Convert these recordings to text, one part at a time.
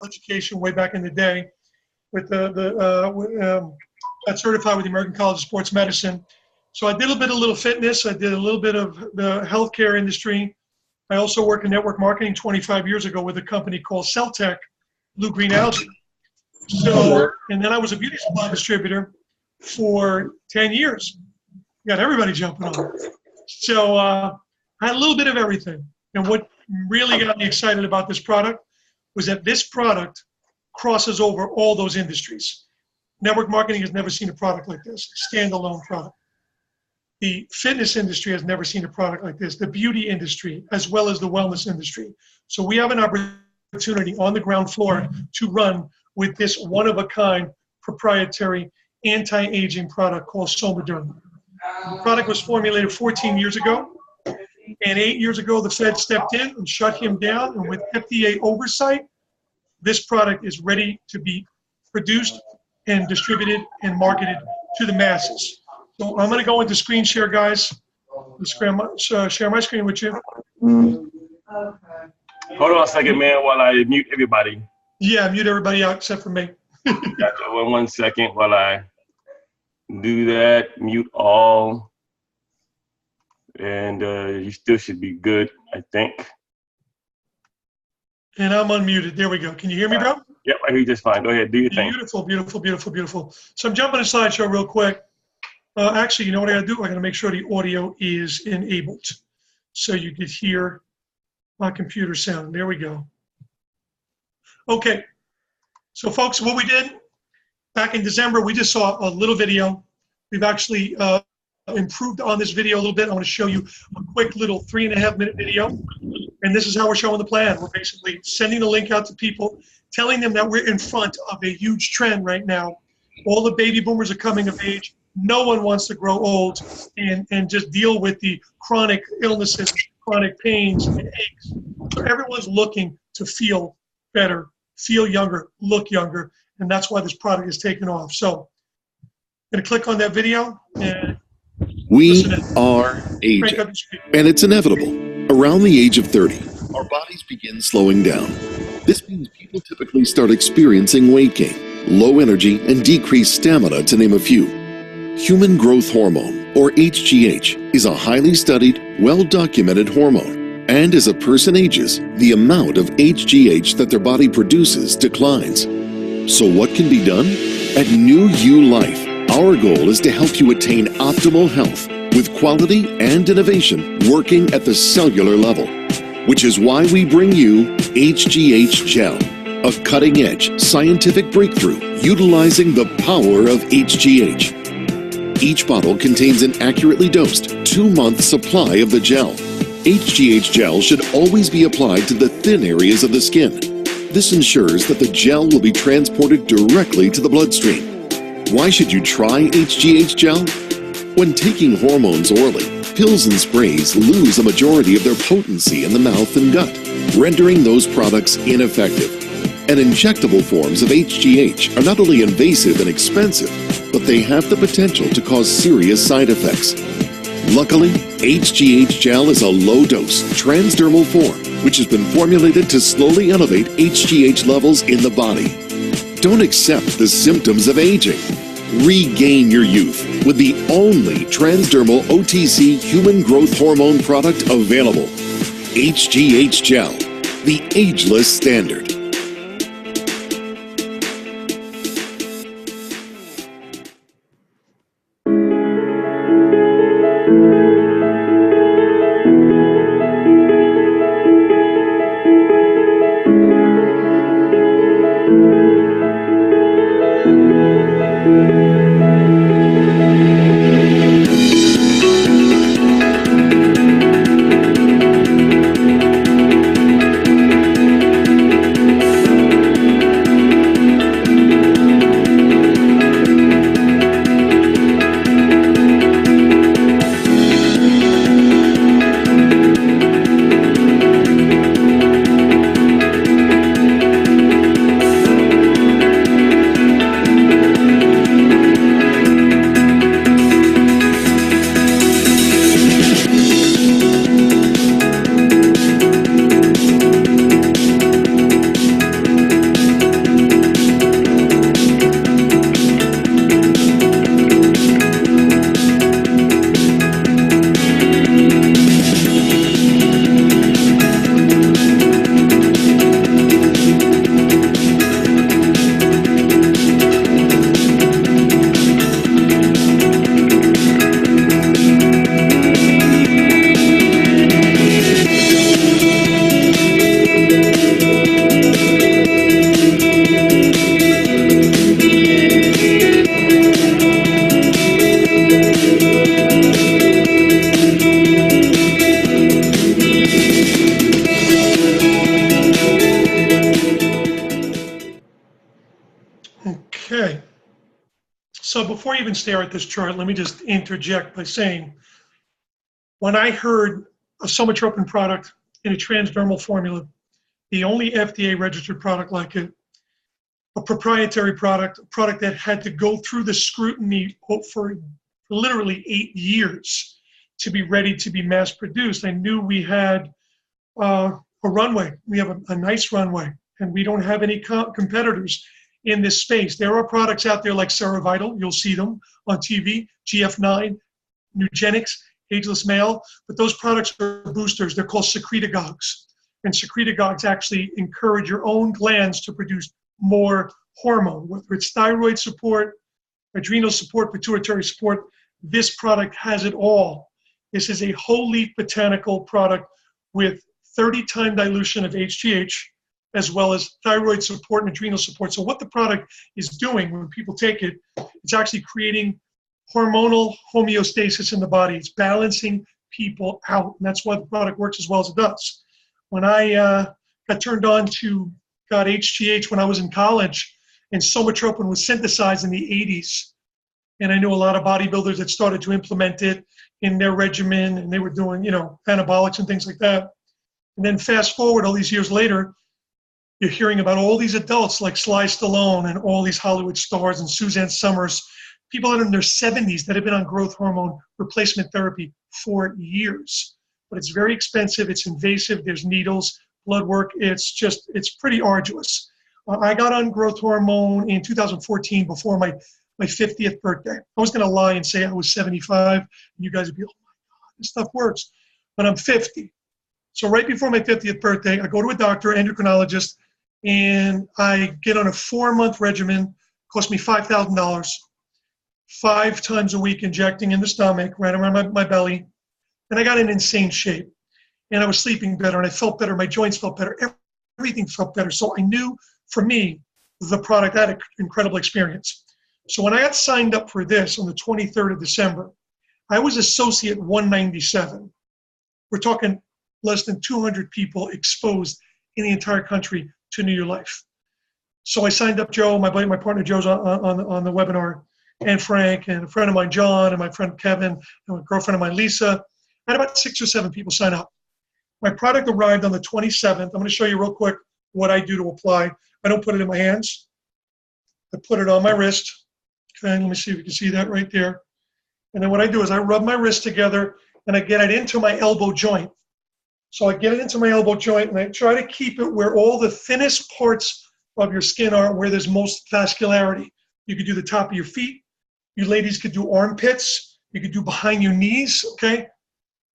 education way back in the day. Got certified with the American College of Sports Medicine. So I did a little fitness. I did a little bit of the healthcare industry. I also worked in network marketing 25 years ago with a company called Celtech, Blue Green Algae. So, and then I was a beauty supply distributor for 10 years. Got everybody jumping on. So I had a little bit of everything. And what really got me excited about this product was that this product crosses over all those industries. Network marketing has never seen a product like this, a standalone product. The fitness industry has never seen a product like this, the beauty industry, as well as the wellness industry. So we have an opportunity on the ground floor to run with this one-of-a-kind proprietary anti-aging product called Somaderm. The product was formulated 14 years ago, and 8 years ago the Fed stepped in and shut him down, and with FDA oversight, this product is ready to be produced and distributed and marketed to the masses. So I'm going to go into screen share, guys. Share my screen with you. Hold on a second, man, while I mute everybody. Yeah, mute everybody out except for me. Gotcha. 1 second while I do that. Mute all. And you still should be good, I think. And I'm unmuted. There we go. Can you hear me, bro? Yep, I hear you just fine. Go ahead. Do your thing. Beautiful, beautiful, beautiful, beautiful. So I'm jumping to slideshow real quick. Actually, you know what I got to do? I got to make sure the audio is enabled so you could hear my computer sound. There we go. Okay. So, folks, what we did back in December, we just saw a little video. We've actually improved on this video a little bit. I want to show you a quick little 3.5-minute video. And this is how we're showing the plan. We're basically sending the link out to people, telling them that we're in front of a huge trend right now. All the baby boomers are coming of age. No one wants to grow old and just deal with the chronic illnesses, chronic pains and aches. So everyone's looking to feel better, feel younger, look younger, and that's why this product is taking off. So I'm going to click on that video. And we are aging, and it's inevitable. Around the age of 30, our bodies begin slowing down. This means people typically start experiencing weight gain, low energy, and decreased stamina, to name a few. Human growth hormone, or HGH, is a highly studied, well-documented hormone. And as a person ages, the amount of HGH that their body produces declines. So what can be done? At New You Life, our goal is to help you attain optimal health with quality and innovation working at the cellular level, which is why we bring you HGH Gel, a cutting-edge scientific breakthrough utilizing the power of HGH. Each bottle contains an accurately dosed 2-month supply of the gel. HGH Gel should always be applied to the thin areas of the skin. This ensures that the gel will be transported directly to the bloodstream. Why should you try HGH Gel? When taking hormones orally, pills and sprays lose a majority of their potency in the mouth and gut, rendering those products ineffective. And injectable forms of HGH are not only invasive and expensive, but they have the potential to cause serious side effects. Luckily, HGH Gel is a low-dose, transdermal form, which has been formulated to slowly elevate HGH levels in the body. Don't accept the symptoms of aging. Regain your youth with the only transdermal OTC human growth hormone product available. HGH Gel, the ageless standard. Okay. So before I even stare at this chart, let me just interject by saying, when I heard a somatropin product in a transdermal formula, the only FDA registered product like it, a proprietary product, a product that had to go through the scrutiny for literally 8 years to be ready to be mass produced, I knew we had a runway. We have a nice runway, and we don't have any competitors in this space. There are products out there like Cerevital, you'll see them on TV, GF9, Nugenix, Ageless Male, but those products are boosters. They're called secretagogues. And secretagogues actually encourage your own glands to produce more hormone, whether it's thyroid support, adrenal support, pituitary support. This product has it all. This is a whole leaf botanical product with 30-time dilution of HGH, as well as thyroid support and adrenal support. So what the product is doing when people take it, it's actually creating hormonal homeostasis in the body. It's balancing people out, and that's why the product works as well as it does. When I got turned on to HGH when I was in college, and somatropin was synthesized in the 80s, and I knew a lot of bodybuilders that started to implement it in their regimen, and they were doing, anabolics and things like that. And then fast forward all these years later, you're hearing about all these adults like Sly Stallone and all these Hollywood stars and Suzanne Summers, people that are in their 70s that have been on growth hormone replacement therapy for years. But it's very expensive, it's invasive, there's needles, blood work, it's pretty arduous. I got on growth hormone in 2014 before my 50th birthday. I was gonna lie and say I was 75, and you guys would be, oh my God, this stuff works. But I'm 50. So right before my 50th birthday, I go to a doctor, endocrinologist, and I get on a 4-month regimen, cost me $5,000, 5 times a week injecting in the stomach, right around my belly. And I got in insane shape. And I was sleeping better, and I felt better. My joints felt better. Everything felt better. So I knew, for me, the product had an incredible experience. So when I got signed up for this on the 23rd of December, I was associate 197. We're talking less than 200 people exposed in the entire country to New Your Life. So I signed up Joe, my partner Joe's on the webinar, and Frank, and a friend of mine, John, and my friend Kevin, and my girlfriend of mine, Lisa. I had about 6 or 7 people sign up. My product arrived on the 27th. I'm going to show you real quick what I do to apply. I don't put it in my hands. I put it on my wrist. Okay, let me see if you can see that right there. And then what I do is I rub my wrist together, and I get it into my elbow joint. So I get it into my elbow joint, and I try to keep it where all the thinnest parts of your skin are, where there's most vascularity. You could do the top of your feet. You ladies could do armpits. You could do behind your knees, okay?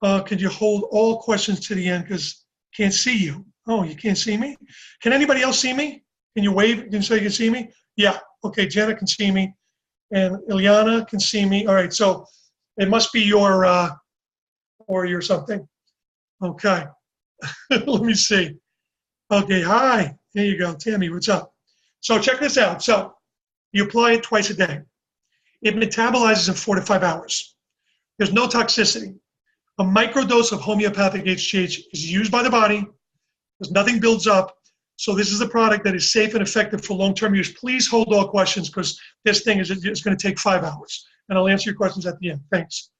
Could you hold all questions to the end, because can't see you. Oh, you can't see me? Can anybody else see me? Can you wave? Can you say you can see me? Yeah, okay, Jenna can see me. And Ilyana can see me. All right, so it must be your, or your something. Okay, let me see. Okay, hi, there you go. Tammy, what's up? So check this out. So you apply it twice a day. It metabolizes in 4 to 5 hours. There's no toxicity. A microdose of homeopathic HGH is used by the body. There's nothing builds up. So this is a product that is safe and effective for long-term use. Please hold all questions, because this thing is going to take 5 hours. And I'll answer your questions at the end. Thanks.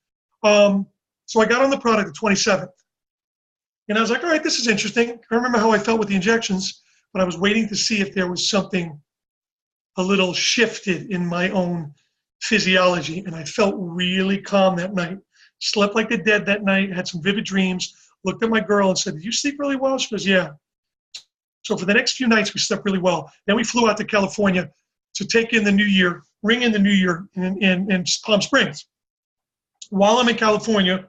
So I got on the product the 27th. And I was like, all right, this is interesting. I remember how I felt with the injections, but I was waiting to see if there was something a little shifted in my own physiology. And I felt really calm that night. Slept like the dead that night, had some vivid dreams, looked at my girl and said, did you sleep really well? She goes, yeah. So for the next few nights, we slept really well. Then we flew out to California to take in the new year, ring in the new year in Palm Springs. While I'm in California,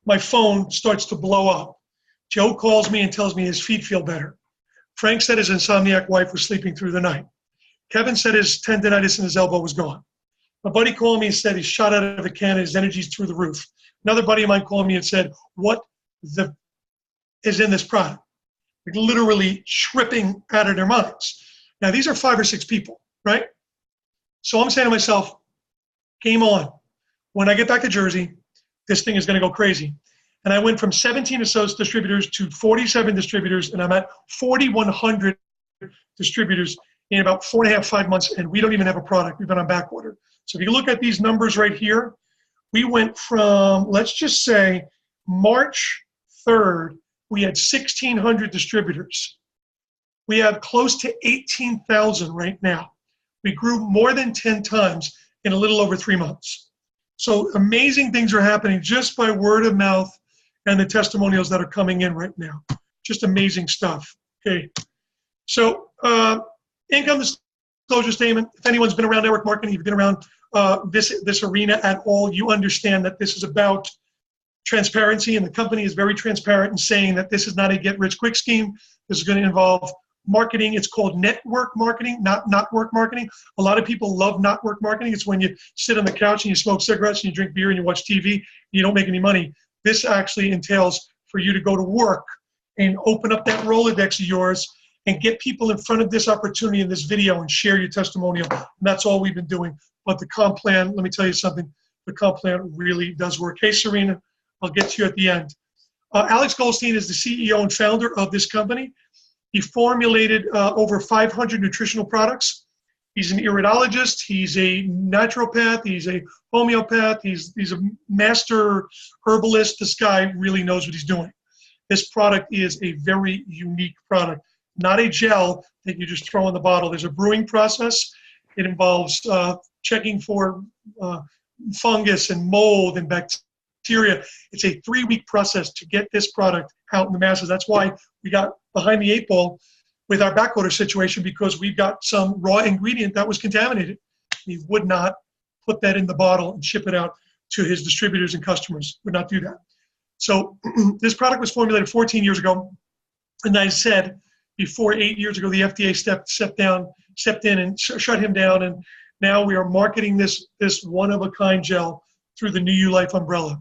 my phone starts to blow up. Joe calls me and tells me his feet feel better. Frank said his insomniac wife was sleeping through the night. Kevin said his tendonitis in his elbow was gone. My buddy called me and said he shot out of a cannon, his energy's through the roof. Another buddy of mine called me and said, what is in this product? Like literally tripping out of their minds. Now these are 5 or 6 people, right? So I'm saying to myself, game on. When I get back to Jersey, this thing is gonna go crazy. And I went from 17 associate distributors to 47 distributors, and I'm at 4,100 distributors in about 4.5, 5 months, and we don't even have a product. We've been on back order. So if you look at these numbers right here, we went from, let's just say, March 3rd, we had 1,600 distributors. We have close to 18,000 right now. We grew more than 10 times in a little over 3 months. So amazing things are happening just by word of mouth and the testimonials that are coming in right now. Just amazing stuff. Okay. So income disclosure statement. If anyone's been around network marketing, you've been around this arena at all, you understand that this is about transparency, and the company is very transparent in saying that this is not a get-rich-quick scheme. This is going to involve marketing. It's called network marketing, not work marketing. A lot of people love not work marketing. It's when you sit on the couch and you smoke cigarettes and you drink beer and you watch TV and you don't make any money. This actually entails for you to go to work and open up that Rolodex of yours and get people in front of this opportunity in this video and share your testimonial. And that's all we've been doing. But the comp plan, let me tell you something, the comp plan really does work. Hey, Serena, I'll get to you at the end. Alex Goldstein is the CEO and founder of this company. He formulated over 500 nutritional products. He's an iridologist. He's a naturopath. He's a homeopath. He's a master herbalist. This guy really knows what he's doing. This product is a very unique product, not a gel that you just throw in the bottle. There's a brewing process. It involves checking for fungus and mold and bacteria. It's a 3-week process to get this product out in the masses. That's why we got behind the 8 ball with our backorder situation, because we've got some raw ingredient that was contaminated. He would not put that in the bottle and ship it out to his distributors and customers, would not do that. So this product was formulated 14 years ago. And I said before 8 years ago, the FDA stepped in and shut him down. And now we are marketing this one-of-a-kind gel through the New You Life umbrella.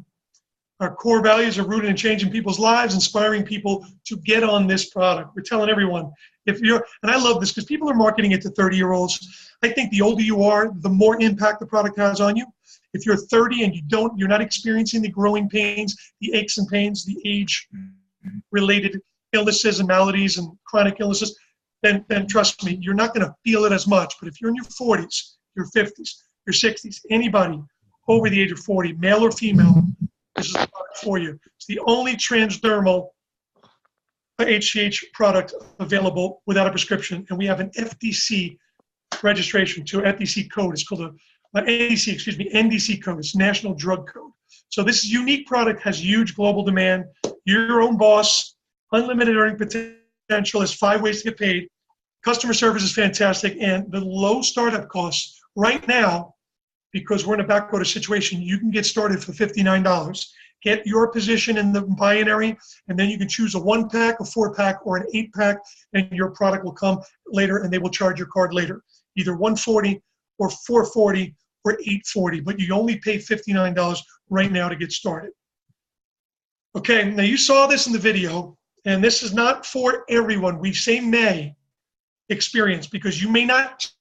Our core values are rooted in changing people's lives, inspiring people to get on this product. We're telling everyone, if you're, and I love this because people are marketing it to 30-year-olds. I think the older you are, the more impact the product has on you. If you're 30 and you're not experiencing the growing pains, the aches and pains, the age-related illnesses and maladies and chronic illnesses, then trust me, you're not going to feel it as much. But if you're in your 40s, your 50s, your 60s, anybody over the age of 40, male or female, this is the product for you. It's the only transdermal HGH product available without a prescription, and we have an FDC registration to FDC code. It's called NDC code. It's National Drug Code. So this unique product has huge global demand. You're your own boss, unlimited earning potential. There's 5 ways to get paid. Customer service is fantastic, and the low startup costs right now, because we're in a backorder situation, you can get started for $59. Get your position in the binary, and then you can choose a 1-pack, a 4-pack, or an 8-pack, and your product will come later, and they will charge your card later, either $140 or $440 or $840, but you only pay $59 right now to get started. Okay, now you saw this in the video, and this is not for everyone. We say may experience, because you may not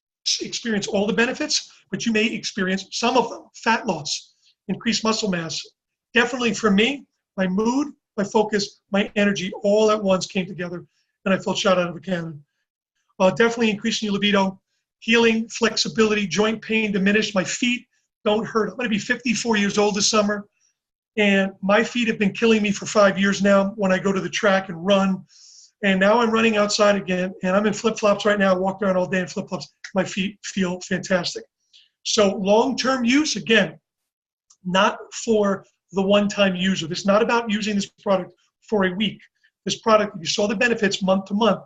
experience all the benefits, but you may experience some of them. Fat loss, increased muscle mass. Definitely for me, my mood, my focus, my energy all at once came together, and I felt shot out of a cannon. Definitely increasing your libido, healing, flexibility, joint pain diminished. My feet don't hurt. I'm going to be 54 years old this summer, and my feet have been killing me for 5 years now when I go to the track and run. And now I'm running outside again, and I'm in flip-flops right now. I walk around all day in flip-flops. My feet feel fantastic. So long-term use, again, not for the one-time user. This is not about using this product for a week. This product, you saw the benefits month to month.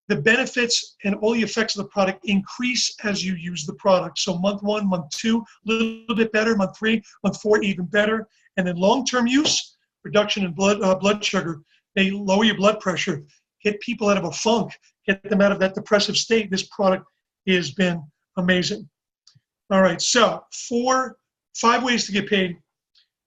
The benefits and all the effects of the product increase as you use the product. So month 1, month 2, a little bit better. Month 3, month 4, even better. And then long-term use, reduction in blood sugar. They lower your blood pressure, get people out of a funk, get them out of that depressive state. This product has been amazing. All right, so 5 ways to get paid.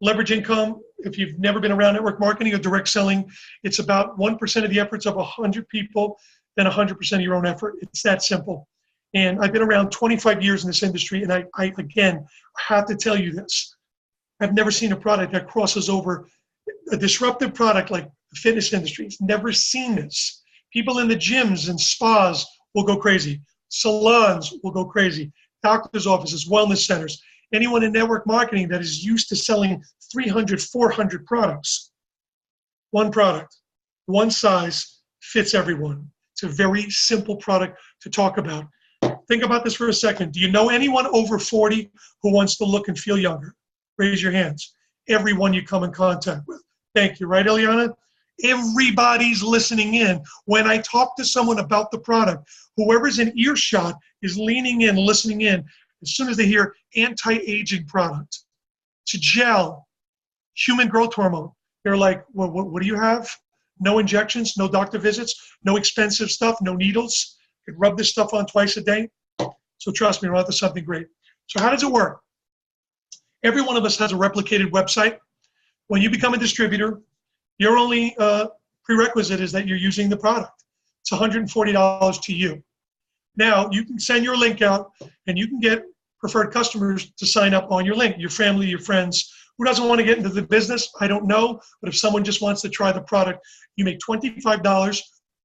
Leverage income. If you've never been around network marketing or direct selling, it's about 1% of the efforts of 100 people, then 100% of your own effort. It's that simple. And I've been around 25 years in this industry, and I again, have to tell you this. I've never seen a product that crosses over a disruptive product like the fitness industry. It's never seen this. People in the gyms and spas will go crazy. Salons will go crazy. Doctor's offices, wellness centers. Anyone in network marketing that is used to selling 300, 400 products. One product, one size, fits everyone. It's a very simple product to talk about. Think about this for a second. Do you know anyone over 40 who wants to look and feel younger? Raise your hands. Everyone you come in contact with. Thank you, right, Eliana? Everybody's listening in. When I talk to someone about the product, whoever's in earshot is leaning in, listening in. As soon as they hear anti-aging product, it's a gel, human growth hormone. They're like, well, what do you have? No injections, no doctor visits, no expensive stuff, no needles. You could rub this stuff on twice a day. So trust me, we're onto something great. So how does it work? Every one of us has a replicated website. When you become a distributor, your only prerequisite is that you're using the product. It's $140 to you. Now, you can send your link out, and you can get preferred customers to sign up on your link, your family, your friends. Who doesn't want to get into the business? I don't know. But if someone just wants to try the product, you make $25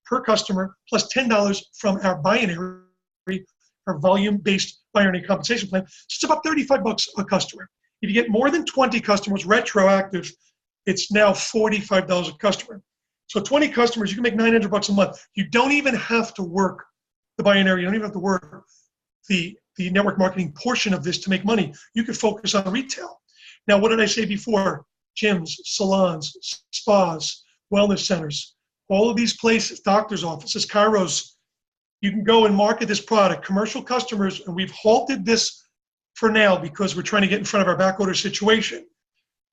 per customer plus $10 from our binary, our volume-based binary compensation plan. So it's about $35 a customer. If you get more than 20 customers retroactive, it's now $45 a customer. So 20 customers, you can make $900 a month. You don't even have to work the binary. You don't even have to work the network marketing portion of this to make money. You can focus on retail. Now, what did I say before? Gyms, salons, spas, wellness centers, all of these places, doctor's offices, chiros, you can go and market this product. Commercial customers, and we've halted this for now because we're trying to get in front of our back order situation,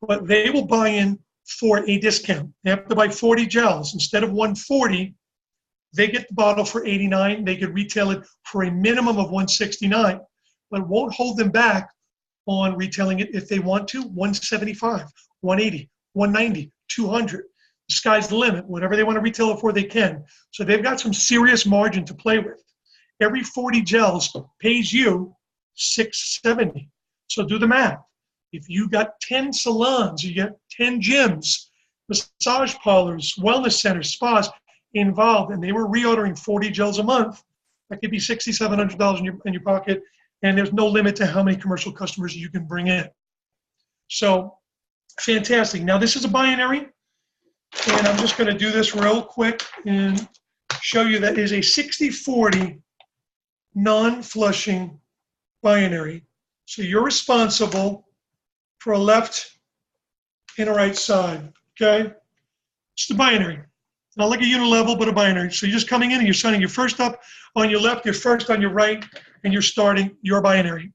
but they will buy in for a discount. They have to buy 40 gels. Instead of 140, they get the bottle for 89. They could retail it for a minimum of 169, but it won't hold them back on retailing it if they want to, 175, 180, 190, 200. The sky's the limit. Whatever they want to retail it for, they can. So they've got some serious margin to play with. Every 40 gels pays you $670. So do the math. If you got 10 salons, you get 10 gyms, massage parlors, wellness centers, spas involved, and they were reordering 40 gels a month, that could be $600, $700 in your pocket, and there's no limit to how many commercial customers you can bring in. So fantastic. Now this is a binary, and I'm just going to do this real quick and show you that is a 60-40 non-flushing binary. So you're responsible for a left and a right side, okay? It's the binary. Not like a unilevel, but a binary. So you're just coming in and you're signing your first up on your left, your first on your right, and you're starting your binary.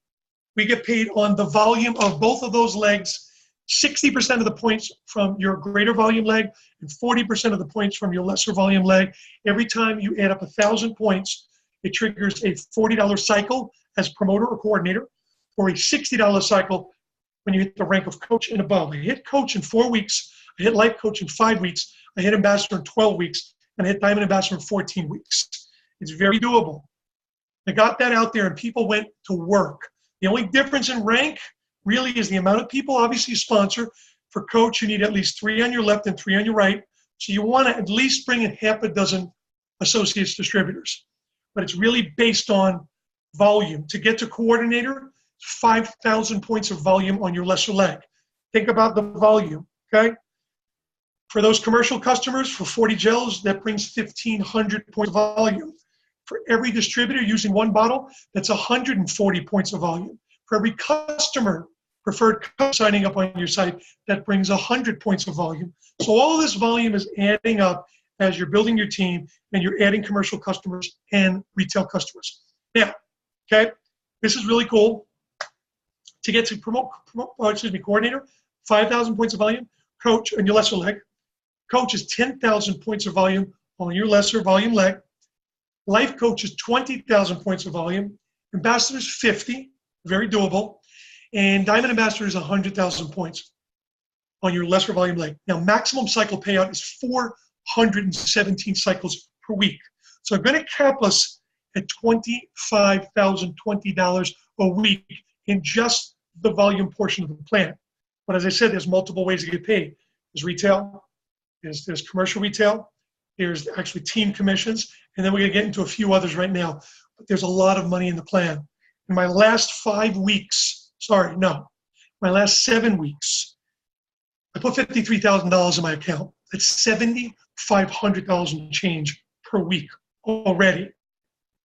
We get paid on the volume of both of those legs, 60% of the points from your greater volume leg and 40% of the points from your lesser volume leg. Every time you add up 1,000 points, it triggers a $40 cycle as promoter or coordinator, or a $60 cycle when you hit the rank of coach and above. I hit coach in 4 weeks, I hit life coach in 5 weeks, I hit ambassador in 12 weeks, and I hit diamond ambassador in 14 weeks. It's very doable. I got that out there and people went to work. The only difference in rank really is the amount of people obviously you sponsor. For coach, you need at least 3 on your left and 3 on your right. So you want to at least bring in half a dozen associates distributors. But it's really based on volume. To get to coordinator, 5,000 points of volume on your lesser leg. Think about the volume, okay? For those commercial customers, for 40 gels, that brings 1,500 points of volume. For every distributor using one bottle, that's 140 points of volume. For every customer, preferred signing up on your site, that brings 100 points of volume. So all of this volume is adding up as you're building your team and you're adding commercial customers and retail customers. Now, okay, this is really cool. To get to coordinator, 5,000 points of volume. Coach on your lesser leg. Coach is 10,000 points of volume on your lesser volume leg. Life coach is 20,000 points of volume. Ambassador is 50, very doable. And diamond ambassador is 100,000 points on your lesser volume leg. Now, maximum cycle payout is 417 cycles per week. So I'm going to cap us at $25,020 a week in just the volume portion of the plan. But as I said, there's multiple ways to get paid. There's retail, there's commercial retail, there's actually team commissions, and then we're going to get into a few others right now. but there's a lot of money in the plan. In my last 5 weeks, my last 7 weeks, I put $53,000 in my account. That's $7,500 and change per week already.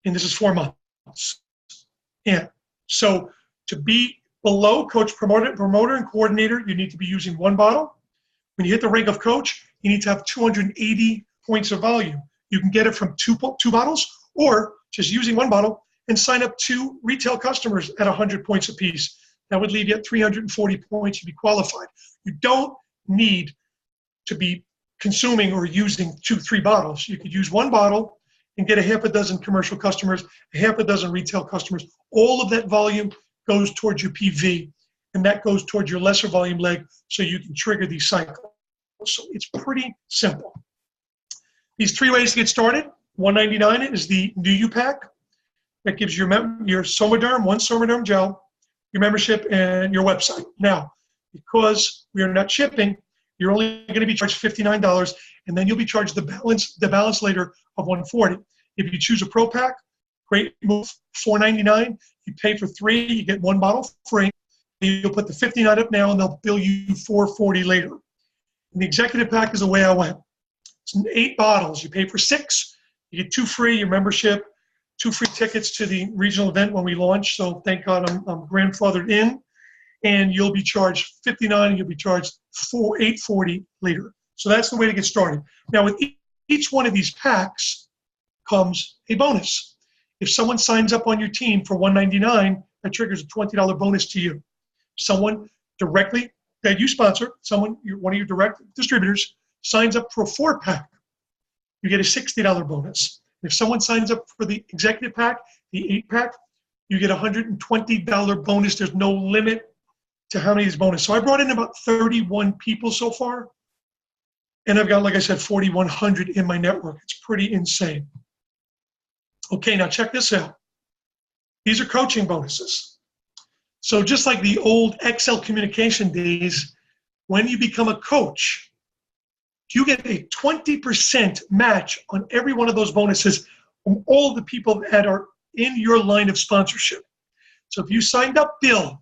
And this is 4 months. And so to be below coach, promoter, and coordinator, you need to be using 1 bottle. When you hit the rank of coach, you need to have 280 points of volume. You can get it from two bottles, or just using 1 bottle and sign up 2 retail customers at 100 points apiece. That would leave you at 340 points to be qualified. You don't need to be consuming or using 2-3 bottles. You could use 1 bottle and get a half a dozen commercial customers, a half a dozen retail customers. All of that volume goes towards your PV, and that goes towards your lesser volume leg, so you can trigger these cycles. So it's pretty simple. These 3 ways to get started. $199 is the New You Pack. That gives your Somaderm, 1 Somaderm gel, your membership, and your website. Now, because we are not shipping, you're only going to be charged $59, and then you'll be charged the balance later of $140. If you choose a Pro Pack, great move, $499. You pay for 3, you get 1 bottle free. You'll put the $59 up now, and they'll bill you $440 later. And the Executive Pack is the way I went. It's 8 bottles. You pay for 6. You get 2 free, your membership, 2 free tickets to the regional event when we launch. So thank God I'm grandfathered in. And you'll be charged $59, and you'll be charged $840 later. So that's the way to get started. Now, with each one of these packs comes a bonus. If someone signs up on your team for $199, that triggers a $20 bonus to you. Someone directly that you sponsor, one of your direct distributors, signs up for a 4-pack, you get a $60 bonus. If someone signs up for the Executive Pack, the 8-pack, you get a $120 bonus. There's no limit to how many is bonus. So I brought in about 31 people so far, and I've got, like I said, 4,100 in my network. It's pretty insane. Okay, now check this out. These are coaching bonuses. So just like the old Excel communication days, when you become a coach, you get a 20% match on every one of those bonuses from all the people that are in your line of sponsorship. So if you signed up Bill,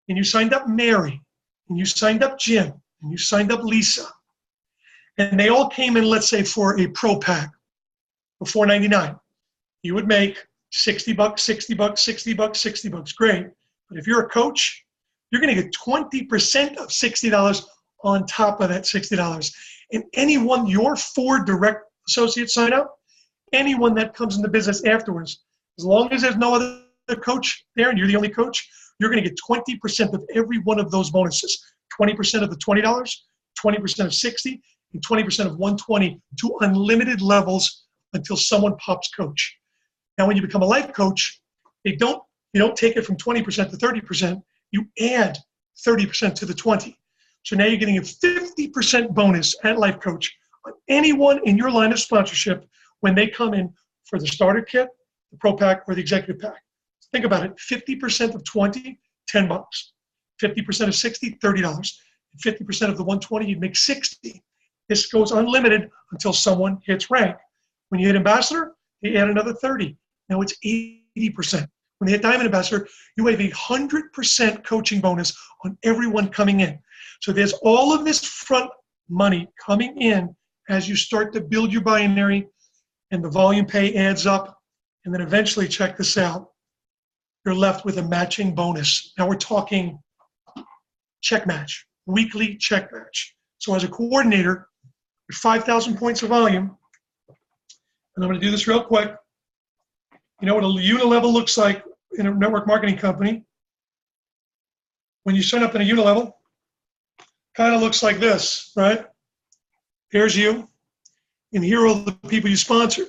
and you signed up Mary, and you signed up Jim, and you signed up Lisa, and they all came in, let's say, for a Pro Pack for $499, you would make $60, $60, $60, $60. Great. But if you're a coach, you're going to get 20% of $60 on top of that $60. And anyone, your 4 direct associates sign up, anyone that comes in the business afterwards, as long as there's no other coach there and you're the only coach, you're going to get 20% of every one of those bonuses. 20% of the $20, 20% of $60, and 20% of $120 to unlimited levels until someone pops coach. Now, when you become a life coach, you don't take it from 20% to 30%. You add 30% to the 20. So now you're getting a 50% bonus at life coach on anyone in your line of sponsorship when they come in for the starter kit, the Pro Pack, or the Executive Pack. Think about it. 50% of 20, $10. 50% of 60, $30. And 50% of the 120, you'd make 60. This goes unlimited until someone hits rank. When you hit ambassador, they add another 30. Now it's 80%. When they hit diamond ambassador, you have a 100% coaching bonus on everyone coming in. So there's all of this front money coming in as you start to build your binary, and the volume pay adds up. And then eventually, check this out, you're left with a matching bonus. Now we're talking check match, weekly check match. So as a coordinator with 5,000 points of volume, and I'm going to do this real quick. You know what a unilevel looks like in a network marketing company? When you sign up in a unilevel, kind of looks like this, right? Here's you, and here are all the people you sponsor.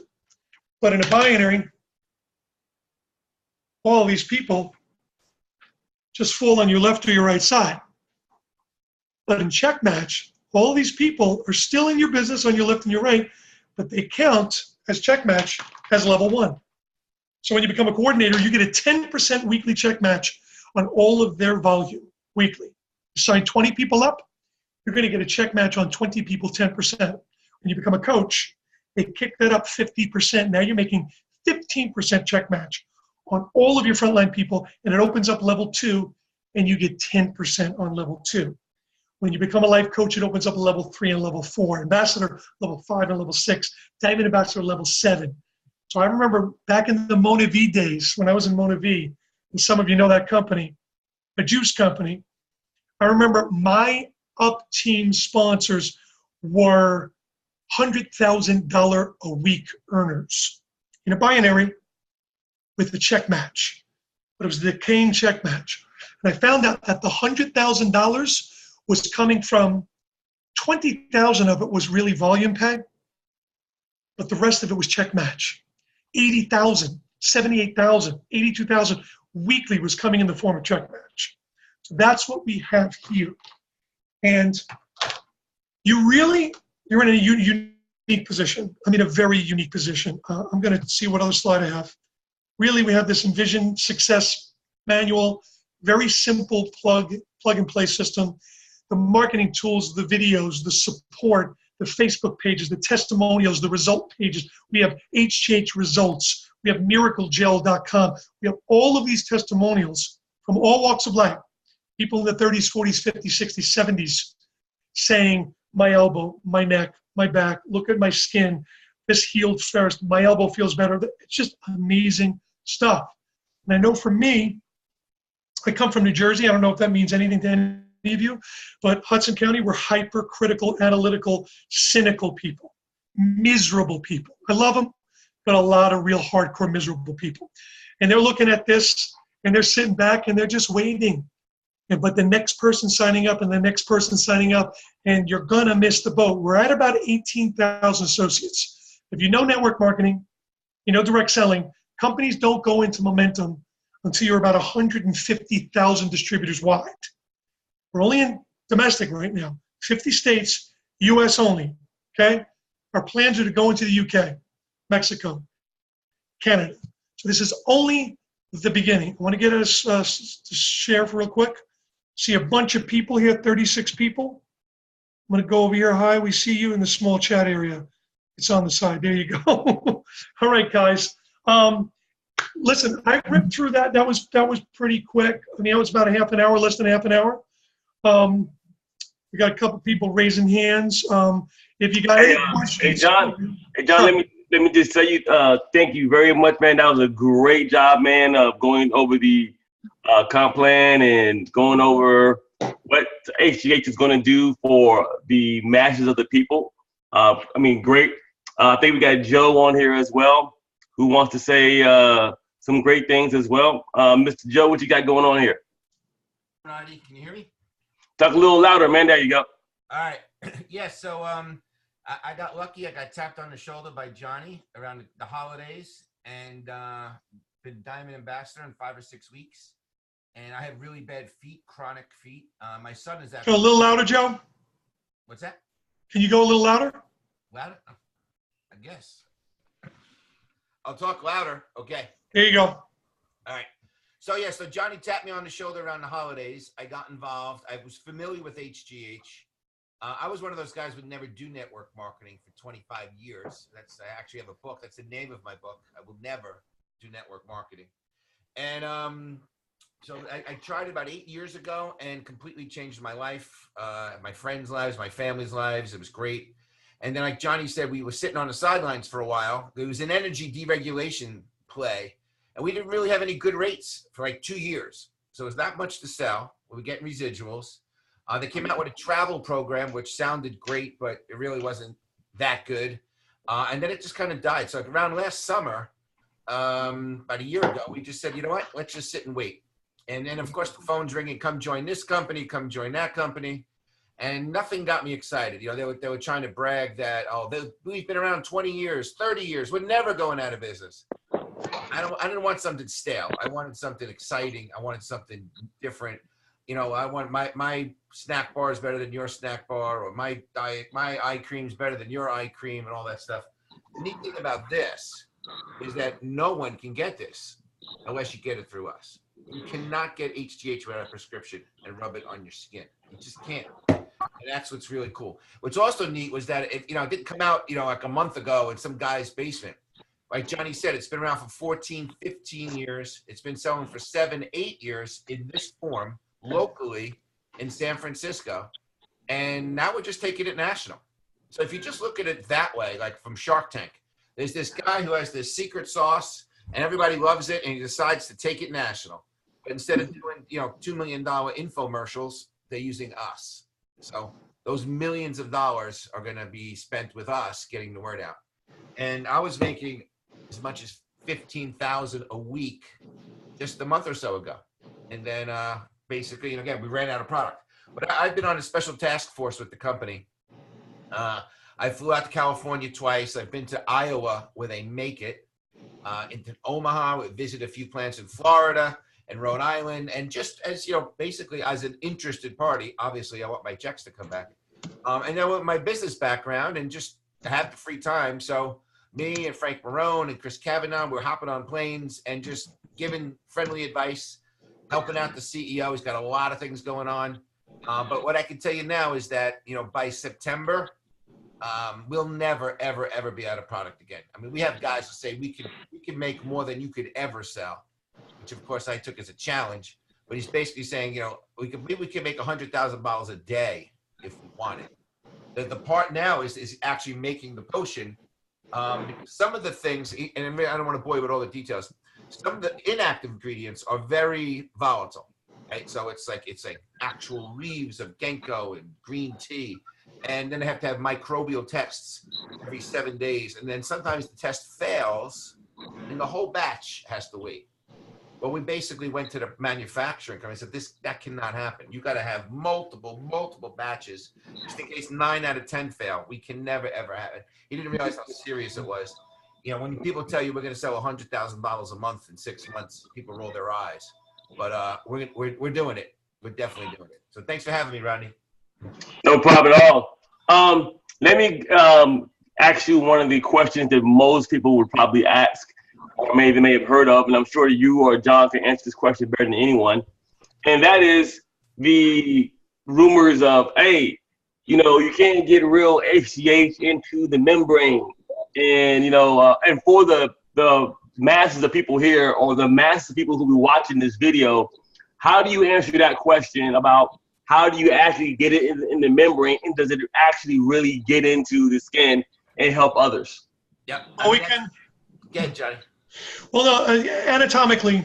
But in a binary, all these people just fall on your left or your right side. But in check match, all these people are still in your business on your left and your right, but they count as check match as level 1. So when you become a coordinator, you get a 10% weekly check match on all of their volume weekly. You sign 20 people up, you're going to get a check match on 20 people, 10%. When you become a coach, they kick that up 50%. Now you're making 15% check match on all of your frontline people, and it opens up level 2, and you get 10% on level 2. When you become a life coach, it opens up a level 3 and level 4, ambassador level 5 and level 6, diamond ambassador level 7. So I remember back in the Mona V days, when I was in Mona V, and some of you know that company, a juice company, I remember my up team sponsors were $100,000 a week earners in a binary with the check match, but it was the decaying check match. And I found out that the $100,000 was coming from 20,000 of it was really volume pay, but the rest of it was check match. 80,000, 78,000, 82,000 weekly was coming in the form of check match. So that's what we have here. And you're in a unique position. I mean, a very unique position. I'm going to see what other slide I have. Really, we have this Envision Success Manual, very simple plug and play system. The marketing tools, the videos, the support, the Facebook pages, the testimonials, the result pages. We have HGH results. We have miraclegel.com. We have all of these testimonials from all walks of life. People in the 30s, 40s, 50s, 60s, 70s saying, my elbow, my neck, my back, look at my skin. This healed first. My elbow feels better. It's just amazing stuff. And I know for me, I come from New Jersey. I don't know if that means anything to any of you, but Hudson County, we're hypercritical, analytical, cynical people, miserable people. I love them, but a lot of real hardcore miserable people. And they're looking at this and they're sitting back and they're just waiting. But the next person signing up and the next person signing up, and you're gonna miss the boat. We're at about 18,000 associates. If you know network marketing, you know direct selling, companies don't go into momentum until you're about 150,000 distributors wide. We're only in domestic right now, 50 states, US only, okay? Our plans are to go into the UK, Mexico, Canada. So this is only the beginning. I want to get us to share for real quick. See a bunch of people here, 36 people. I'm going to go over here. Hi, we see you in the small chat area. It's on the side. There you go. All right, guys. Listen, I ripped through that. That was pretty quick. I mean, it was about a half an hour, less than half an hour. We got a couple people raising hands. If you got any questions. Hey, John, let me just tell you, thank you very much, man. That was a great job, man, of going over the comp plan and going over what HGH is going to do for the masses of the people. I mean, great. I think we got Joe on here as well, who wants to say some great things as well. Mr. Joe, what you got going on here? Rodney, can you hear me? Talk a little louder, man. There you go. All right. Yeah, so I got lucky. I got tapped on the shoulder by Johnny around the holidays, and been Diamond Ambassador in 5 or 6 weeks. And I have really bad feet, chronic feet. My son is actually— Go a little louder, Joe. What's that? Can you go a little louder? Louder? I guess. I'll talk louder. Okay. There you go. All right. So yeah, so Johnny tapped me on the shoulder around the holidays. I got involved. I was familiar with HGH. I was one of those guys who would never do network marketing for 25 years. I actually have a book. That's the name of my book. I will never do network marketing. And so I tried it about 8 years ago and completely changed my life, my friends' lives, my family's lives. It was great. And then, like Johnny said, we were sitting on the sidelines for a while. There was an energy deregulation play, and we didn't really have any good rates for like 2 years. So it was not much to sell. We were getting residuals. They came out with a travel program, which sounded great, but it really wasn't that good. And then it just kind of died. So around last summer, about a year ago, we just said, you know what, let's just sit and wait. And then, of course, the phone's ringing, come join this company, come join that company. And nothing got me excited. You know, they were trying to brag that, oh, we've been around 20 years, 30 years. We're never going out of business. I didn't want something stale. I wanted something exciting. I wanted something different. You know, I want my snack bar is better than your snack bar, or my eye cream is better than your eye cream, and all that stuff. The neat thing about this is that no one can get this unless you get it through us. You cannot get HGH without a prescription and rub it on your skin. You just can't. And that's what's really cool. What's also neat was that it didn't come out, like a month ago in some guy's basement. Like Johnny said, it's been around for 14, 15 years. It's been selling for 7, 8 years in this form locally in San Francisco. And now we're just taking it national. So if you just look at it that way, like from Shark Tank, there's this guy who has this secret sauce and everybody loves it and he decides to take it national. But instead of doing, $2 million infomercials, they're using us. So those millions of dollars are going to be spent with us getting the word out. And I was making as much as $15,000 a week just a month or so ago. And then basically, again, we ran out of product. But I've been on a special task force with the company. I flew out to California twice. I've been to Iowa where they make it, into Omaha. We visited a few plants in Florida and Rhode Island. And just as, basically as an interested party, obviously I want my checks to come back. And then with my business background and just have the free time. So me and Frank Marone and Chris Kavanaugh, we're hopping on planes and just giving friendly advice, helping out the CEO. He's got a lot of things going on. But what I can tell you now is that, by September, we'll never, ever, ever be out of product again. I mean, we have guys who say we can make more than you could ever sell, which of course I took as a challenge. But he's basically saying, we can make 100,000 bottles a day if we wanted. The part now is actually making the potion. Some of the things, and I don't want to bore you with all the details. Some of the inactive ingredients are very volatile. Right? So it's like actual leaves of ginkgo and green tea. And then they have to have microbial tests every 7 days. And then sometimes the test fails and the whole batch has to wait. Well, we basically went to the manufacturing company and said, that cannot happen. You got to have multiple batches just in case 9 out of 10 fail. We can never, ever have it. He didn't realize how serious it was. When people tell you we're going to sell 100,000 bottles a month in 6 months, people roll their eyes. But we're doing it. We're definitely doing it. So thanks for having me, Rodney. No problem at all. Let me ask you one of the questions that most people would probably ask, or they may have heard of, and I'm sure you or John can answer this question better than anyone. And that is the rumors of, hey, you can't get real HGH into the membrane, and and for the masses of people here, or the masses of people who will be watching this video, how do you answer that question about how do you actually get it in the membrane, and does it actually really get into the skin and help others? Yeah. Oh, we can. Go ahead, Johnny. Well, no, anatomically,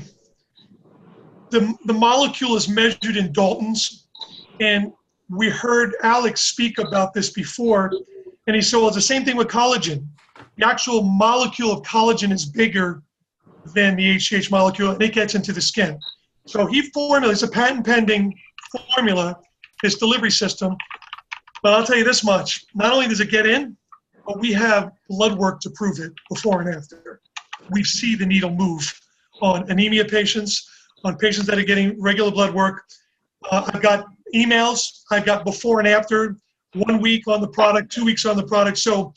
the molecule is measured in Daltons, and we heard Alex speak about this before, and he said, well, it's the same thing with collagen. The actual molecule of collagen is bigger than the HGH molecule, and it gets into the skin. So he formulates a patent-pending formula, this delivery system. But I'll tell you this much, not only does it get in, but we have blood work to prove it before and after. We see the needle move on anemia patients, on patients that are getting regular blood work. I've got emails, I've got before and after, 1 week on the product, 2 weeks on the product. So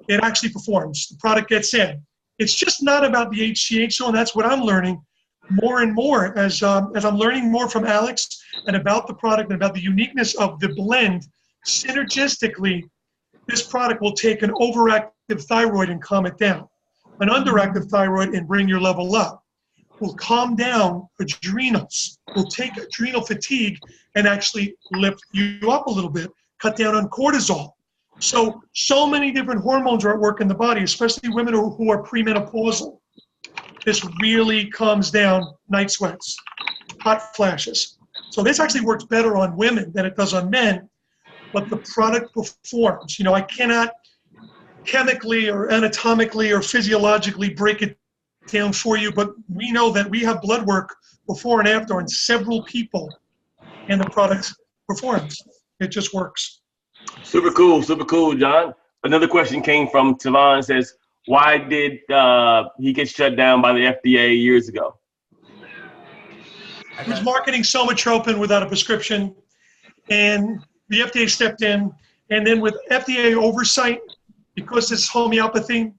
it actually performs. The product gets in. It's just not about the HGH, and that's what I'm learning more and more as I'm learning more from Alex and about the product and about the uniqueness of the blend. Synergistically, this product will take an overactive thyroid and calm it down, an underactive thyroid and bring your level up. Will calm down adrenals, will take adrenal fatigue and actually lift you up a little bit, cut down on cortisol. So many different hormones are at work in the body, especially women who are premenopausal. This really calms down night sweats, hot flashes. So this actually works better on women than it does on men, but the product performs. I cannot chemically or anatomically or physiologically break it down for you, but we know that we have blood work before and after on several people, and the product performs. It just works. Super cool, John. Another question came from Tavon, says, why did he get shut down by the FDA years ago? He was marketing somatropin without a prescription, and the FDA stepped in, and then with FDA oversight, because this is homeopathy, and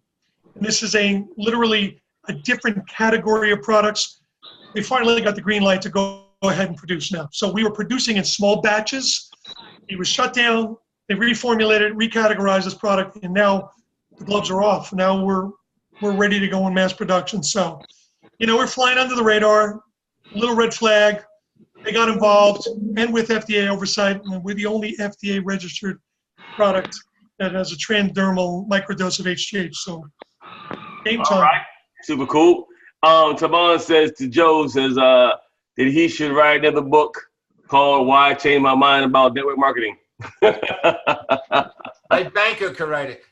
this is literally a different category of products, they finally got the green light to go ahead and produce now. So we were producing in small batches. He was shut down. They reformulated, recategorized this product, and now the gloves are off. Now we're we're ready to go in mass production. So, you know, we're flying under the radar, little red flag. They got involved, and with FDA oversight, and we're the only FDA registered product that has a transdermal microdose of HGH. So, game time. All right. Super cool. Tavon says to Joe, that he should write another book called Why I Changed My Mind About Network Marketing. My banker could write it.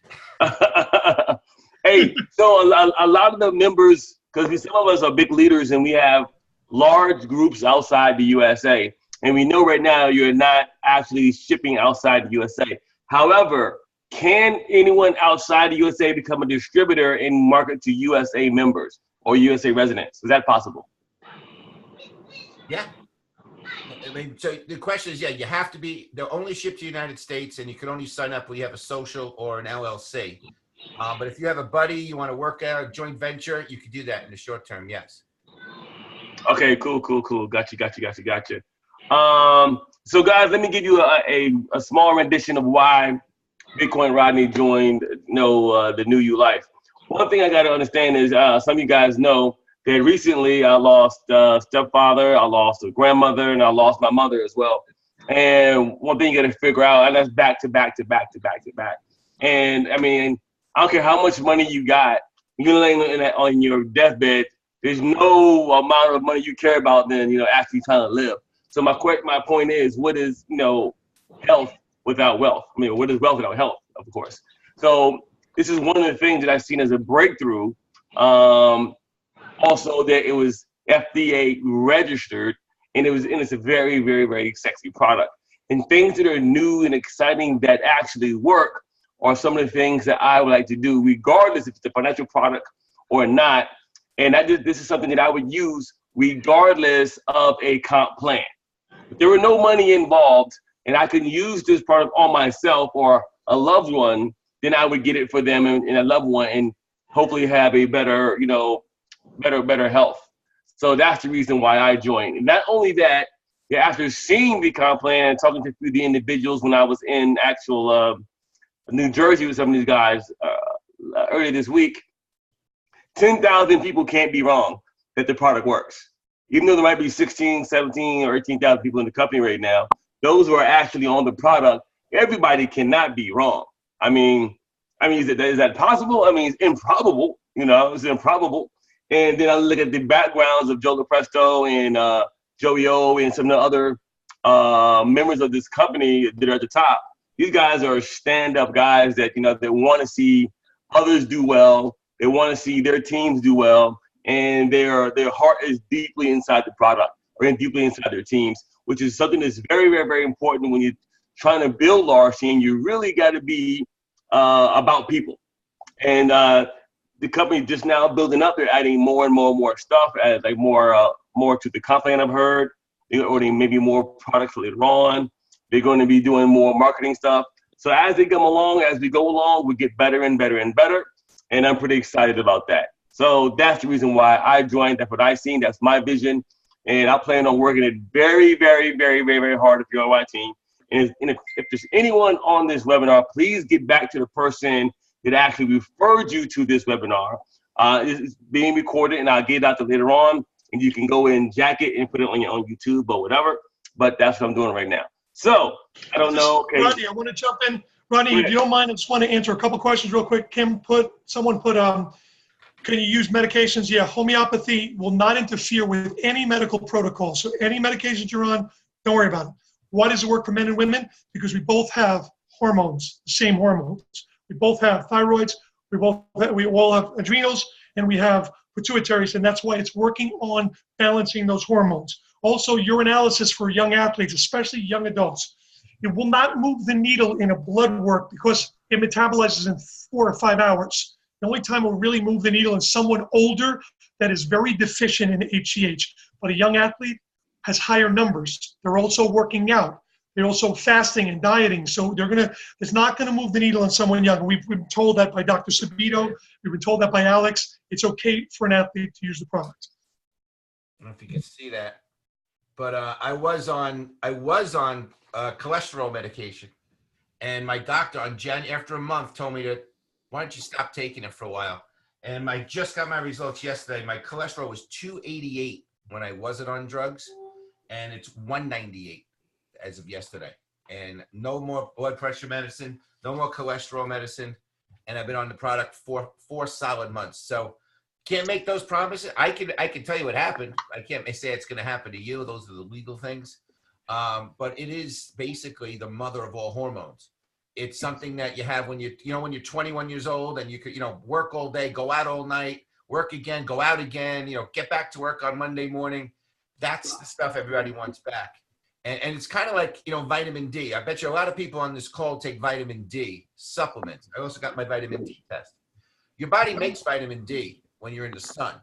Hey, so a lot of the members, because some of us are big leaders and we have large groups outside the USA. And we know right now you're not actually shipping outside the USA. However, can anyone outside the USA become a distributor and market to USA members or USA residents? Is that possible? Yeah. I mean, so the question is, yeah, you have to be, they'll only ship to the United States, and you can only sign up when you have a social or an LLC. But if you have a buddy, you want to work out a joint venture, you can do that in the short term, yes. Okay, cool. Gotcha. So guys, let me give you a small rendition of why Bitcoin Rodney joined, the New You Life. One thing I got to understand is some of you guys know that recently I lost a stepfather, I lost a grandmother, and I lost my mother as well. And one thing you got to figure out, and that's back to back. And I mean, I don't care how much money you got, you're laying on your deathbed, there's no amount of money you care about than, actually trying to live. So my point is, what is, health without wealth? I mean, what is wealth without health, of course? So this is one of the things that I've seen as a breakthrough. Also that it was FDA registered, and it's a very, very, very sexy product. And things that are new and exciting that actually work are some of the things that I would like to do, regardless if it's a financial product or not. And this is something that I would use regardless of a comp plan. If there were no money involved and I could use this product on myself or a loved one, then I would get it for them and a loved one and hopefully have a better, better health. So that's the reason why I joined. And not only that, after seeing the comp plan and talking to the individuals when I was in actual New Jersey with some of these guys earlier this week, 10,000 people can't be wrong that the product works. Even though there might be 16, 17, or 18,000 people in the company right now, those who are actually on the product, everybody cannot be wrong. I mean, is that possible? I mean, it's improbable. It's improbable. And then I look at the backgrounds of Joe Lopresto and Joey O and some of the other members of this company that are at the top. These guys are stand-up guys that, they want to see others do well. They want to see their teams do well. And their heart is deeply inside the product or deeply inside their teams, which is something that's very, very, very important when you're trying to build large team. You really got to be about people. And the company just now building up, they're adding more and more stuff, as like more to the comp plan I've heard. They're ordering maybe more products later on. They're going to be doing more marketing stuff. So as they come along, as we go along, we get better and better and better. And I'm pretty excited about that. So that's the reason why I joined. That's what I seen. That's my vision. And I plan on working it very, very, very, very, very hard if you're on my team. And if there's anyone on this webinar, please get back to the person that actually referred you to this webinar. It's being recorded, and I'll get it out to later on. And you can go and jack it and put it on your own YouTube or whatever. But that's what I'm doing right now. So I don't know. Okay. Rodney, I want to jump in. Rodney, if you don't mind, I just want to answer a couple questions real quick. Someone put, can you use medications? Yeah, homeopathy will not interfere with any medical protocol. So any medications you're on, don't worry about it. Why does it work for men and women? Because we both have hormones, the same hormones. We both have thyroids, we all have adrenals, and we have pituitaries, and that's why it's working on balancing those hormones. Also, urinalysis for young athletes, especially young adults. It will not move the needle in a blood work because it metabolizes in 4 or 5 hours. The only time it will really move the needle is someone older that is very deficient in HGH. But a young athlete has higher numbers. They're also working out. They're also fasting and dieting. So it's not gonna move the needle on someone young. We've been told that by Dr. Sabito. We've been told that by Alex. It's okay for an athlete to use the product. I don't know if you can see that, but I was on cholesterol medication, and my doctor after a month told me why don't you stop taking it for a while? And I just got my results yesterday. My cholesterol was 288 when I wasn't on drugs, and it's 198 as of yesterday. And no more blood pressure medicine, no more cholesterol medicine. And I've been on the product for 4 solid months. So can't make those promises. I can tell you what happened. I can't say it's going to happen to you. Those are the legal things. But it is basically the mother of all hormones. It's something that you have when when you're 21 years old and you could, work all day, go out all night, work again, go out again, get back to work on Monday morning. That's the stuff everybody wants back. And it's kind of like, vitamin D. I bet you a lot of people on this call take vitamin D supplements. I also got my vitamin D test. Your body makes vitamin D when you're in the sun.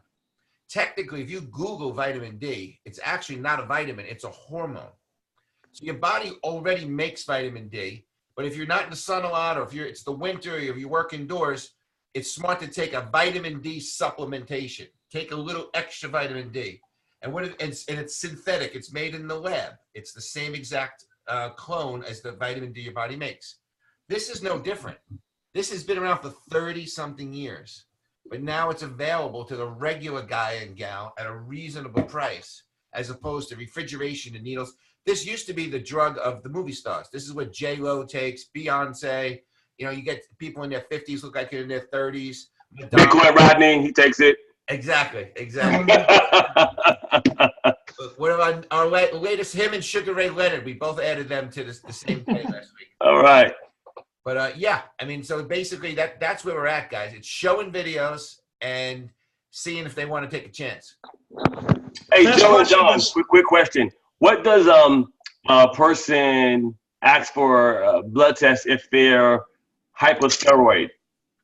Technically, if you Google vitamin D, it's actually not a vitamin, it's a hormone. So your body already makes vitamin D, but if you're not in the sun a lot, or if it's the winter, or if you work indoors, it's smart to take a vitamin D supplementation. Take a little extra vitamin D. And it's synthetic. It's made in the lab. It's the same exact clone as the vitamin D your body makes. This is no different. This has been around for 30-something years, but now it's available to the regular guy and gal at a reasonable price, as opposed to refrigeration and needles. This used to be the drug of the movie stars. This is what J-Lo takes, Beyonce. You get people in their 50s look like they're in their 30s. BitcoinRodney, he takes it. Exactly. What about our latest, him and Sugar Ray Leonard? We both added them to the same day last week. All right. But yeah, so basically that's where we're at, guys. It's showing videos and seeing if they want to take a chance. Hey, Joe and John, quick question. What does a person ask for a blood test if they're hypothyroid,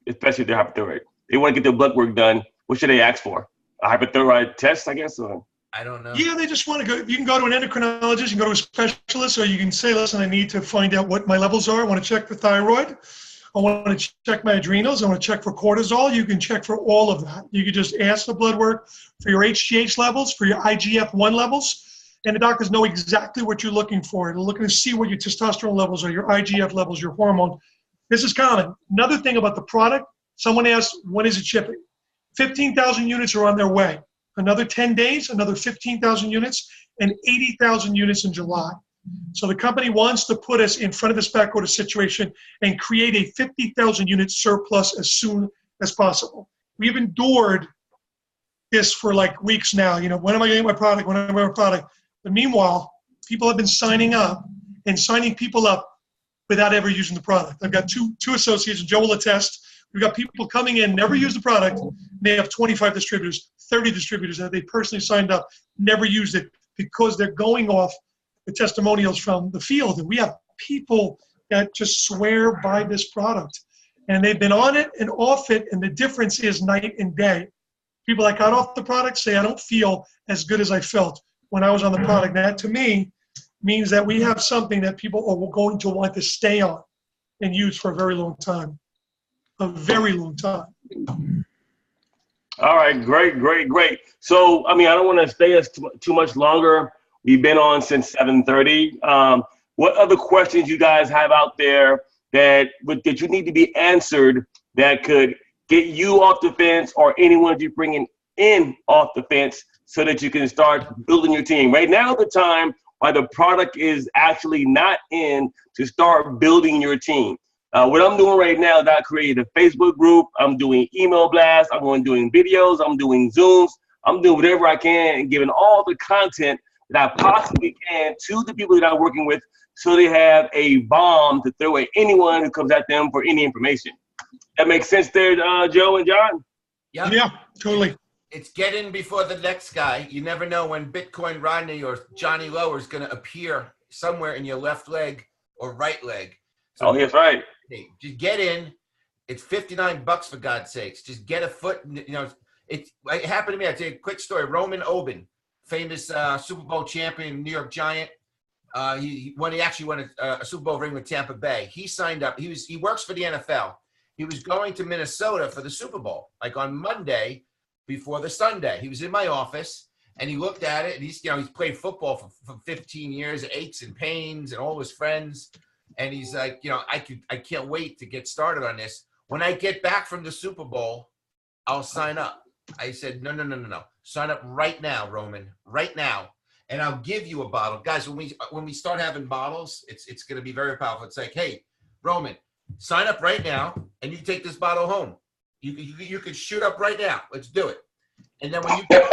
especially if they're hypothyroid? They want to get their blood work done. What should they ask for? A hypothyroid test, I guess? Or? I don't know. Yeah, they just want to go. You can go to an endocrinologist, you can go to a specialist, or you can say, listen, I need to find out what my levels are. I want to check for thyroid. I want to check my adrenals. I want to check for cortisol. You can check for all of that. You can just ask the blood work for your HGH levels, for your IGF-1 levels, and the doctors know exactly what you're looking for. They're looking to see what your testosterone levels are, your IGF levels, your hormone. This is common. Another thing about the product, someone asked, when is it shipping? 15,000 units are on their way. Another 10 days, another 15,000 units, and 80,000 units in July. So the company wants to put us in front of this backorder situation and create a 50,000 unit surplus as soon as possible. We've endured this for like weeks now. When am I getting my product? When am I getting my product? But meanwhile, people have been signing up and signing people up without ever using the product. I've got two associates, and Joe will attest. We've got people coming in, never use the product. They have 25 distributors, 30 distributors that they personally signed up, never used it because they're going off the testimonials from the field. And we have people that just swear by this product. And they've been on it and off it, and the difference is night and day. People that got off the product say, I don't feel as good as I felt when I was on the product. That, to me, means that we have something that people are going to want to stay on and use for a very long time. A very long time. All right, great. So, I don't want to stay us too much longer. We've been on since 7:30. What other questions you guys have out there that you need to be answered that could get you off the fence, or anyone you're bringing in off the fence, so that you can start building your team? Right now, the time why the product is actually not in to start building your team. What I'm doing right now is I created a Facebook group. I'm doing email blasts. I'm doing videos. I'm doing Zooms. I'm doing whatever I can and giving all the content that I possibly can to the people that I'm working with, so they have a bomb to throw at anyone who comes at them for any information. That makes sense there, Joe and John? Yep. Yeah, totally. It's get in before the next guy. You never know when BitcoinRodney or Johnny Lower is going to appear somewhere in your left leg or right leg. So that's right. Just get in. It's $59 for God's sakes. Just get a foot. It happened to me. I'll tell you a quick story. Roman Oben, famous Super Bowl champion, New York Giant. He actually won a Super Bowl ring with Tampa Bay. He signed up. He works for the NFL. He was going to Minnesota for the Super Bowl, like on Monday before the Sunday. He was in my office and he looked at it, and he's played football for 15 years, aches and pains, and all his friends. And he's like, I can't wait to get started on this. When I get back from the Super Bowl, I'll sign up. I said, no. Sign up right now, Roman, right now. And I'll give you a bottle. Guys, when we start having bottles, it's going to be very powerful. It's like, hey, Roman, sign up right now, and you take this bottle home. You could shoot up right now. Let's do it. And then when you get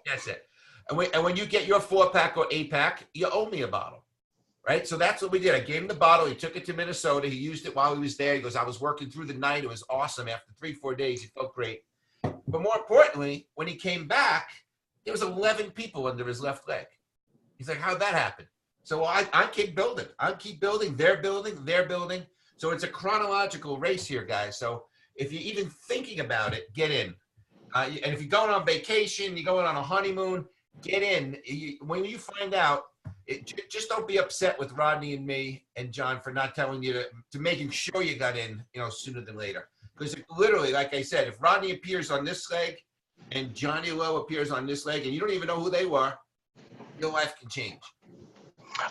that's it. And when you get your 4-pack or 8-pack, you owe me a bottle, right? So that's what we did. I gave him the bottle. He took it to Minnesota. He used it while he was there. He goes, I was working through the night. It was awesome. After 3-4 days, he felt great. But more importantly, when he came back, there was 11 people under his left leg. He's like, how'd that happen? So I keep building. I keep building. They're building. So it's a chronological race here, guys. So if you're even thinking about it, get in. And if you're going on vacation, you're going on a honeymoon, get in. When you find out, just don't be upset with Rodney and me and John for not telling you to making sure you got in, sooner than later. Because literally, like I said, if Rodney appears on this leg and Johnny Lowe appears on this leg and you don't even know who they were, your life can change.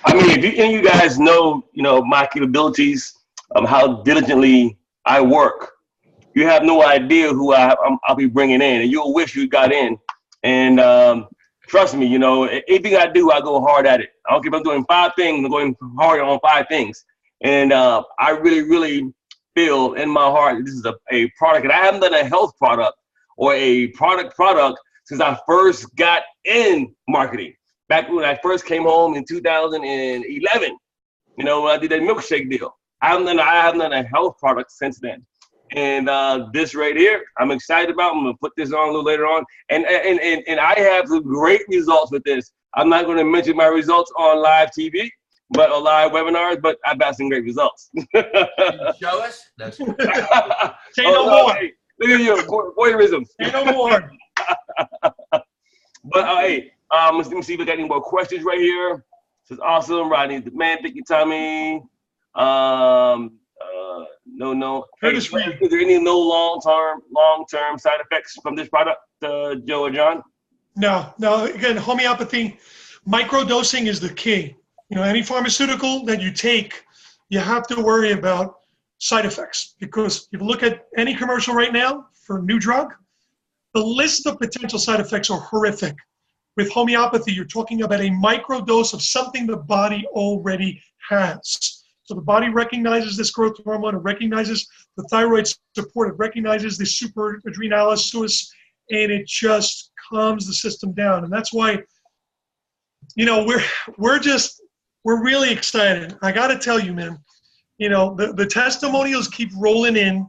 I mean, if you guys know, my capabilities, how diligently I work, you have no idea who I'll be bringing in, and you'll wish you got in. And trust me, anything I do, I go hard at it. I don't care if I'm doing 5 things, I'm going hard on 5 things. And I really, really feel in my heart that this is a product, and I haven't done a health product or a product since I first got in marketing. Back when I first came home in 2011, when I did that milkshake deal. I haven't done a health product since then. And this right here, I'm excited about. I'm gonna put this on a little later on. And I have some great results with this. I'm not gonna mention my results on live TV, but on live webinars, but I've got some great results. Can you show us? That's cool. Say no more. Hey, look at you, voyeurism. Say no more. But hey, let me see if we got any more questions right here. This is awesome, Rodney. Man, thank you, Tommy. No. Hey, is there any long-term side effects from this product, Joe or John? No. Again, homeopathy, microdosing is the key. Any pharmaceutical that you take, you have to worry about side effects, because if you look at any commercial right now for a new drug, the list of potential side effects are horrific. With homeopathy, you're talking about a microdose of something the body already has. So the body recognizes this growth hormone, it recognizes the thyroid support, it recognizes the supraadrenalus, and it just calms the system down. And that's why, we're really excited. I got to tell you, man, the testimonials keep rolling in,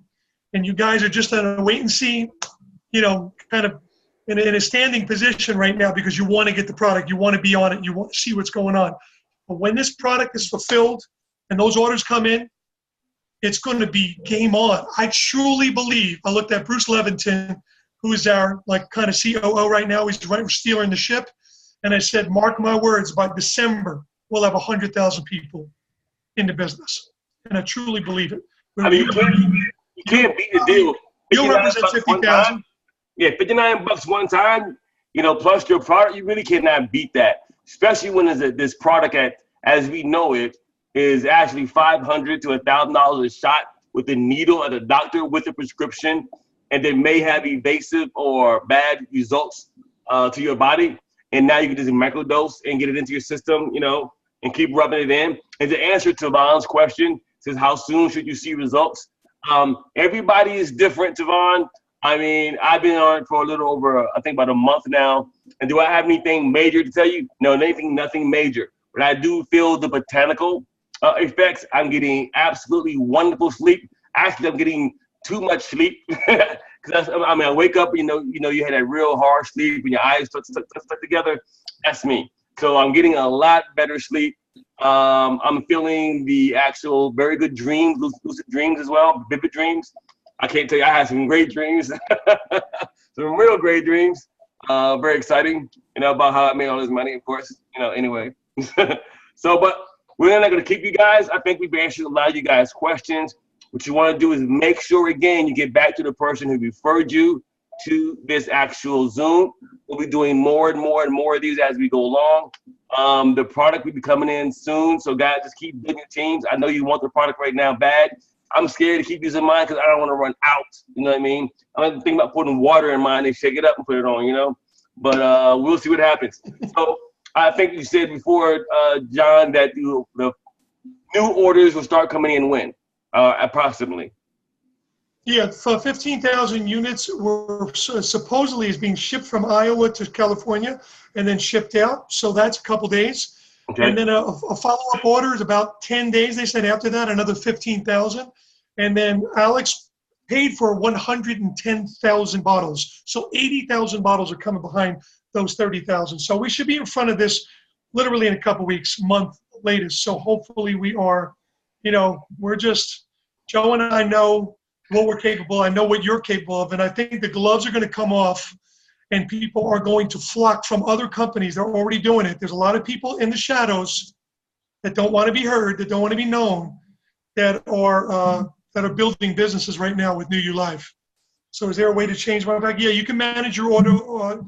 and you guys are just on a wait and see, kind of in a standing position right now, because you want to get the product, you want to be on it, you want to see what's going on. But when this product is fulfilled and those orders come in, it's going to be game on. I truly believe. I looked at Bruce Leventon, who is our kind of COO right now. He's steering the ship. And I said, mark my words, by December, we'll have 100,000 people in the business. And I truly believe it. I mean, you can't beat the deal. You'll represent 50,000. Yeah, $59 one time, plus your product, you really cannot beat that. Especially when this product, as we know it, is actually $500 to $1,000 a shot with a needle at a doctor with a prescription, and they may have evasive or bad results to your body. And now you can just microdose and get it into your system, and keep rubbing it in. And the answer to Vaughn's question says, how soon should you see results? Everybody is different, Tavon. I mean, I've been on it for a little over, I think about a month now. And do I have anything major to tell you? No, nothing major. But I do feel the botanical effects. I'm getting absolutely wonderful sleep. Actually, I'm getting too much sleep. Because I wake up, you had that real hard sleep and your eyes stuck together. That's me. So I'm getting a lot better sleep. I'm feeling the actual very good dreams, lucid dreams as well, vivid dreams. I can't tell you, I had some great dreams, some real great dreams. Very exciting, about how I made all this money, of course, anyway. So, but we're not going to keep you guys. I think we've answered a lot of you guys' questions. What you want to do is make sure, again, you get back to the person who referred you to this actual Zoom. We'll be doing more and more and more of these as we go along. The product will be coming in soon. So, guys, just keep building your teams. I know you want the product right now bad. I'm scared to keep using mine because I don't want to run out. You know what I mean? I'm thinking about putting water in mine and shake it up and put it on, you know? But we'll see what happens. So I think you said before, John, that the new orders will start coming in when, approximately? Yeah, for 15,000 units were supposedly is being shipped from Iowa to California and then shipped out. So that's a couple days. Okay. And then a follow-up order is about 10 days. They said after that, another 15,000. And then Alex paid for 110,000 bottles. So 80,000 bottles are coming behind those 30,000. So we should be in front of this literally in a couple weeks, month latest. So hopefully we are, you know, we're just, Joe and I know what we're capable. I know what you're capable of. And I think the gloves are going to come off and people are going to flock from other companies. They're already doing it. There's a lot of people in the shadows that don't want to be heard, that don't want to be known, that are building businesses right now with New You Life. So is there a way to change my back? Yeah, you can manage your auto.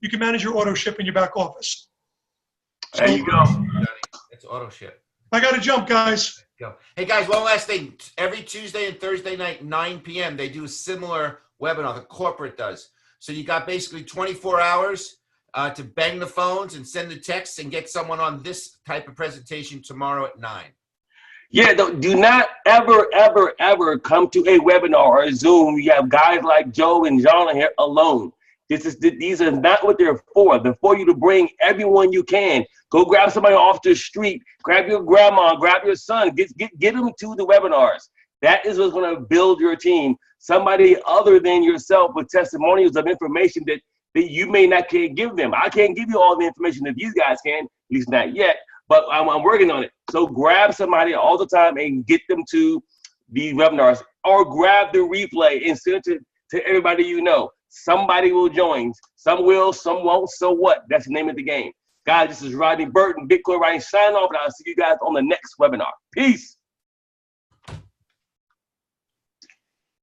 You can manage your auto ship in your back office. There you go. It's auto ship. I got to jump, guys. Go. Hey guys, one last thing. Every Tuesday and Thursday night, 9 p.m., they do a similar webinar. The corporate does. So you got basically 24 hours to bang the phones and send the texts and get someone on this type of presentation tomorrow at 9. Yeah, do not ever, ever, ever come to a webinar or a Zoom. You have guys like Joe and John here alone. These are not what they're for. They're for you to bring everyone you can. Go grab somebody off the street. Grab your grandma. Grab your son. Get them to the webinars. That is what's going to build your team. Somebody other than yourself with testimonials of information that you may not can give them. I can't give you all the information that these guys can, at least not yet. But I'm working on it. So grab somebody all the time and get them to the webinars, or grab the replay and send it to everybody you know. Somebody will join. Some will, some won't. So what? That's the name of the game. Guys, this is Rodney Burton, BitcoinRodney, signing off, and I'll see you guys on the next webinar. Peace.